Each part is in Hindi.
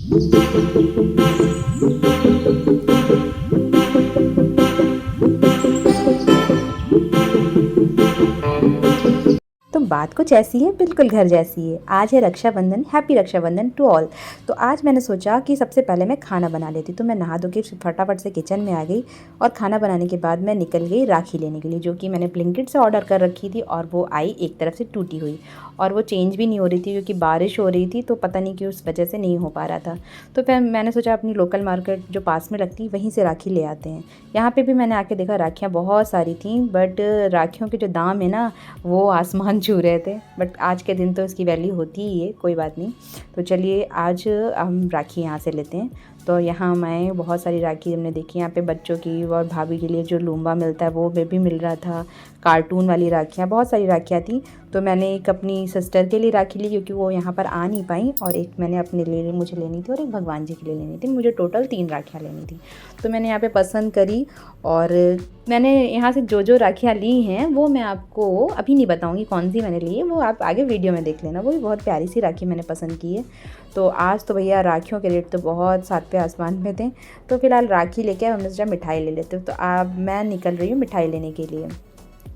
तो बात कुछ ऐसी है, बिल्कुल घर जैसी है। आज है Rakshabandhan, happy Rakshabandhan to all. तो आज मैंने सोचा कि सबसे पहले मैं खाना बना लेती, तो मैं नहा धो के फटाफट से किचन में आ गई और खाना बनाने के बाद मैं निकल गई राखी लेने के लिए, जो कि मैंने ब्लिंकिट से ऑर्डर कर रखी थी और वो आई एक तरफ से टूटी हुई और वो चेंज भी नहीं हो रही थी क्योंकि बारिश हो रही थी, तो पता नहीं कि उस वजह से नहीं हो पा रहा था। तो फिर मैंने सोचा अपनी लोकल मार्केट जो पास में लगती वहीं से राखी ले आते हैं। यहाँ पे भी मैंने आके देखा राखियाँ बहुत सारी थी, बट राखियों के जो दाम है ना वो आसमान छू रहे थे। बट आज के दिन तो इसकी वैल्यू होती ही है, कोई बात नहीं। तो चलिए आज हम राखी यहाँ से लेते हैं। तो यहाँ मैं बहुत सारी राखी हमने देखी, यहाँ पे बच्चों की और भाभी के लिए जो लूम्बा मिलता है वो भी मिल रहा था। कार्टून वाली राखियाँ, बहुत सारी राखियाँ थी। तो मैंने एक अपनी सिस्टर के लिए राखी ली क्योंकि वो यहाँ पर आ नहीं पाई, और एक मैंने अपने लिए मुझे लेनी थी और एक भगवान जी के लिए लेनी थी। मुझे टोटल 3 राखियाँ लेनी थी। तो मैंने यहाँ पे पसंद करी और मैंने यहाँ से जो राखियाँ ली हैं वो मैं आपको अभी नहीं बताऊँगी कौन सी मैंने ली है, वो आप आगे वीडियो में देख लेना। वो भी बहुत प्यारी सी राखी मैंने पसंद की है। तो आज तो भैया राखियों के रेट तो बहुत सात पे आसमान में थे। तो फिलहाल राखी लेके हमने सोचा मिठाई ले लेते। तो अब मैं निकल रही हूँ मिठाई लेने के लिए।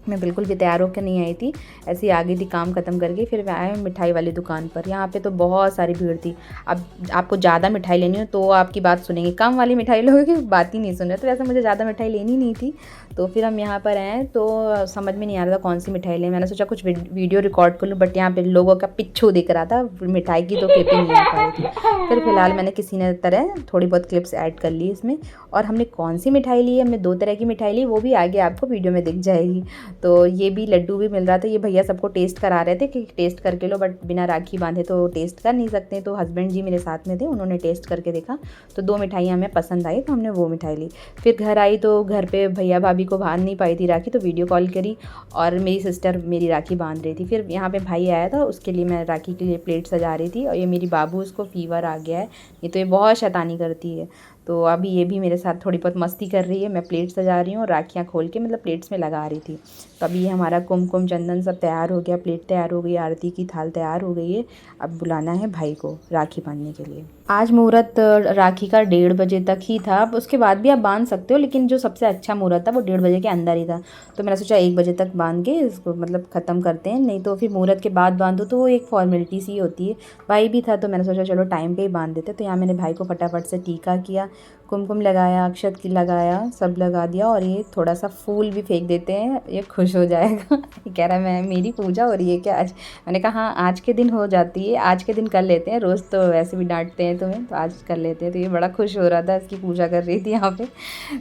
मैं बिल्कुल भी तैयार होकर नहीं आई थी, ऐसे ही आ गई थी काम ख़त्म करके। फिर मैं आया मिठाई वाली दुकान पर। यहाँ पे तो बहुत सारी भीड़ थी। अब आपको ज़्यादा मिठाई लेनी हो तो आपकी बात सुनेंगे, कम वाली मिठाई लोगों की बात ही नहीं सुन रहे। तो वैसे मुझे ज़्यादा मिठाई लेनी नहीं थी। तो फिर हम यहाँ पर आए तो समझ में नहीं आ रहा था कौन सी मिठाई लें। मैंने सोचा कुछ वीडियो रिकॉर्ड कर लूँ, बट यहाँ पे लोगों का पिच्छू दिख रहा था, मिठाई की तो क्लिपिंग नहीं आ पा रही थी। फिर फिलहाल मैंने किसी ने तरह थोड़ी बहुत क्लिप्स ऐड कर ली इसमें। और हमने कौन सी मिठाई ली है, हमने 2 तरह की मिठाई ली, वो भी आगे आपको वीडियो में दिख जाएगी। तो ये भी लड्डू भी मिल रहा था। ये भैया सबको टेस्ट करा रहे थे कि टेस्ट करके लो, बट बिना राखी बांधे तो टेस्ट कर नहीं सकते। तो हस्बैंड जी मेरे साथ में थे, उन्होंने टेस्ट करके देखा तो 2 मिठाइयाँ हमें पसंद आई, तो हमने वो मिठाई ली। फिर घर आई तो घर पे भैया भाभी को बांध नहीं पाई थी राखी, तो वीडियो कॉल करी और मेरी सिस्टर मेरी राखी बांध रही थी। फिर यहाँ पे भाई आया था, उसके लिए मैं राखी के लिए प्लेट सजा रही थी। और ये मेरी बाबू, उसको फीवर आ गया है, ये तो ये बहुत शैतानी करती है। तो अभी ये भी मेरे साथ थोड़ी बहुत मस्ती कर रही है। मैं प्लेट सजा रही हूँ और राखियाँ खोल के मतलब प्लेट्स में लगा रही थी। तो अभी ये हमारा कुमकुम चंदन सब तैयार हो गया, प्लेट तैयार हो गई, आरती की थाल तैयार हो गई है। अब बुलाना है भाई को राखी बांधने के लिए। आज मुहूर्त राखी का 1:30 बजे तक ही था। अब उसके बाद भी आप बांध सकते हो, लेकिन जो सबसे अच्छा मुहूर्त था वो 1:30 बजे के अंदर ही था। तो मैंने सोचा 1 बजे तक बांध के इसको मतलब ख़त्म करते हैं, नहीं तो फिर मुहूर्त के बाद बांधो तो वो एक फॉर्मेलिटी सी होती है। भाई भी था तो मैंने सोचा चलो टाइम पे ही बांध देते। तो यहाँ मैंने भाई को फटाफट से टीका किया, कुमकुम लगाया, अक्षत की लगाया, सब लगा दिया। और ये थोड़ा सा फूल भी फेंक देते हैं, ये खुश हो जाएगा। ये कह रहा है मैं मेरी पूजा हो रही है क्या आज? मैंने कहा हाँ आज के दिन हो जाती है, आज के दिन कर लेते हैं, रोज़ तो वैसे भी डांटते हैं तुम्हें, तो आज कर लेते हैं। तो ये बड़ा खुश हो रहा था, इसकी पूजा कर रही थी यहाँ पे।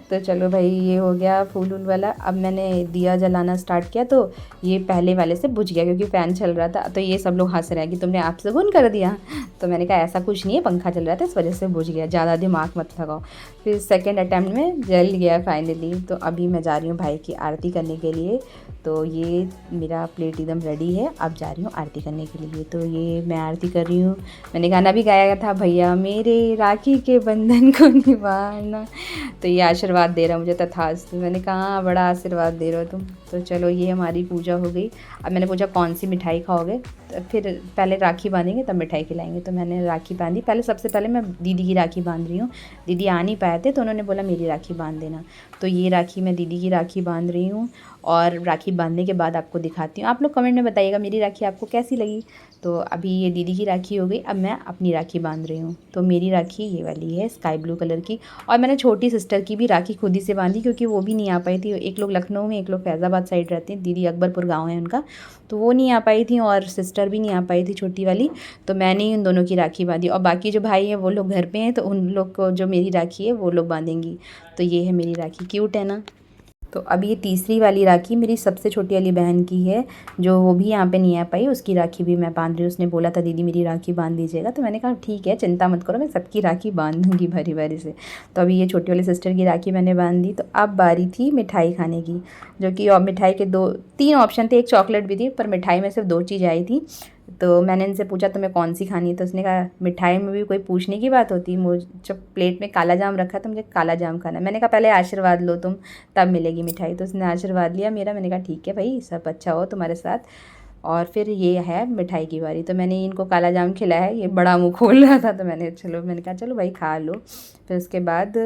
तो चलो भाई ये हो गया फूल वूल वाला। अब मैंने दिया जलाना स्टार्ट किया तो ये पहले वाले से बुझ गया क्योंकि फ़ैन चल रहा था। तो ये सब लोग हंस रहे हैं कि तुमने आप सगुन कर दिया। तो मैंने कहा ऐसा कुछ नहीं है, पंखा चल रहा था इस वजह से बुझ गया, ज़्यादा दिमाग मत लगाओ। फिर सेकंड अटैम्प्ट में जल गया फाइनली। तो अभी मैं जा रही हूँ भाई की आरती करने के लिए। तो ये मेरा प्लेट एकदम रेडी है, अब जा रही हूँ आरती करने के लिए। तो ये मैं आरती कर रही हूँ। मैंने गाना भी गाया था, भैया मेरे राखी के बंधन को निभाना। तो ये आशीर्वाद दे रहा मुझे तथास्तु। मैंने कहा बड़ा आशीर्वाद दे रहे हो तुम। तो चलो ये हमारी पूजा हो गई। अब मैंने पूछा कौन सी मिठाई खाओगे, तो फिर पहले राखी बांधेंगे तब मिठाई खिलाएंगे। तो मैंने राखी बांधी। पहले सबसे पहले मैं दीदी की राखी बांध रही हूँ। दीदी आ नहीं पाए थे तो उन्होंने बोला मेरी राखी बांध देना। तो ये राखी मैं दीदी की राखी बांध रही हूँ। और राखी बांधने के बाद आपको दिखाती हूँ। आप लोग कमेंट में बताइएगा मेरी राखी आपको कैसी लगी। तो अभी ये दीदी की राखी हो गई, अब मैं अपनी राखी बांध रही हूँ। तो मेरी राखी ये वाली है स्काई ब्लू कलर की। और मैंने छोटी सिस्टर की भी राखी खुद ही से बांधी क्योंकि वो भी नहीं आ पाई थी। एक लोग लखनऊ में, एक लोग फैज़ाबाद साइड रहते हैं, दीदी अकबरपुर गाँव है उनका। तो वो नहीं आ पाई थी और सिस्टर भी नहीं आ पाई थी छोटी वाली। तो मैंने ही उन दोनों की राखी बांधी। और बाकी जो भाई हैं वो लोग घर पे हैं, तो उन लोग को जो मेरी राखी है वो लोग बांधेंगी। तो ये है मेरी राखी, क्यूट है ना। तो अब ये तीसरी वाली राखी मेरी सबसे छोटी वाली बहन की है, जो वो भी यहाँ पे नहीं आ पाई, उसकी राखी भी मैं बांध रही हूँ। उसने बोला था दीदी मेरी राखी बांध दीजिएगा। तो मैंने कहा ठीक है चिंता मत करो, मैं सबकी राखी बांध दूँगी भरी भरी से। तो अभी ये छोटी वाली सिस्टर की राखी मैंने बांध दी। तो अब बारी थी मिठाई खाने की, जो कि और मिठाई के 2-3 ऑप्शन थे, एक चॉकलेट भी थी, पर मिठाई में सिर्फ 2 चीज़ आई थी। तो मैंने इनसे पूछा तुम्हें कौन सी खानी है, तो उसने कहा मिठाई में भी कोई पूछने की बात होती है, मुझे जब प्लेट में काला जाम रखा तो मुझे काला जाम खाना है। मैंने कहा पहले आशीर्वाद लो तुम, तब मिलेगी मिठाई। तो उसने आशीर्वाद लिया मेरा। मैंने कहा ठीक है भाई सब अच्छा हो तुम्हारे साथ। और फिर ये है मिठाई की बारी। तो मैंने इनको काला जाम खिलाया है, ये बड़ा मुँह खोल रहा था तो मैंने कहा चलो भाई खा लो। फिर उसके बाद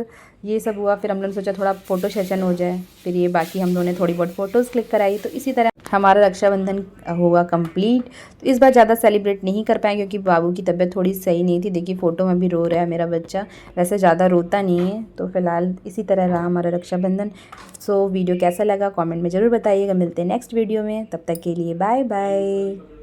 ये सब हुआ, फिर हम लोगों ने सोचा थोड़ा फ़ोटो सेशन हो जाए, फिर ये बाकी हम लोगों ने थोड़ी बहुत फ़ोटोज़ क्लिक कराई। तो इसी तरह हमारा रक्षाबंधन हुआ कंप्लीट। तो इस बार ज़्यादा सेलिब्रेट नहीं कर पाए क्योंकि बाबू की तबीयत थोड़ी सही नहीं थी। देखिए फ़ोटो में भी रो रहा है मेरा बच्चा, वैसे ज़्यादा रोता नहीं है। तो फिलहाल इसी तरह रहा हमारा रक्षाबंधन। सो वीडियो कैसा लगा कमेंट में ज़रूर बताइएगा। मिलते हैं नेक्स्ट वीडियो में, तब तक के लिए बाय बाय।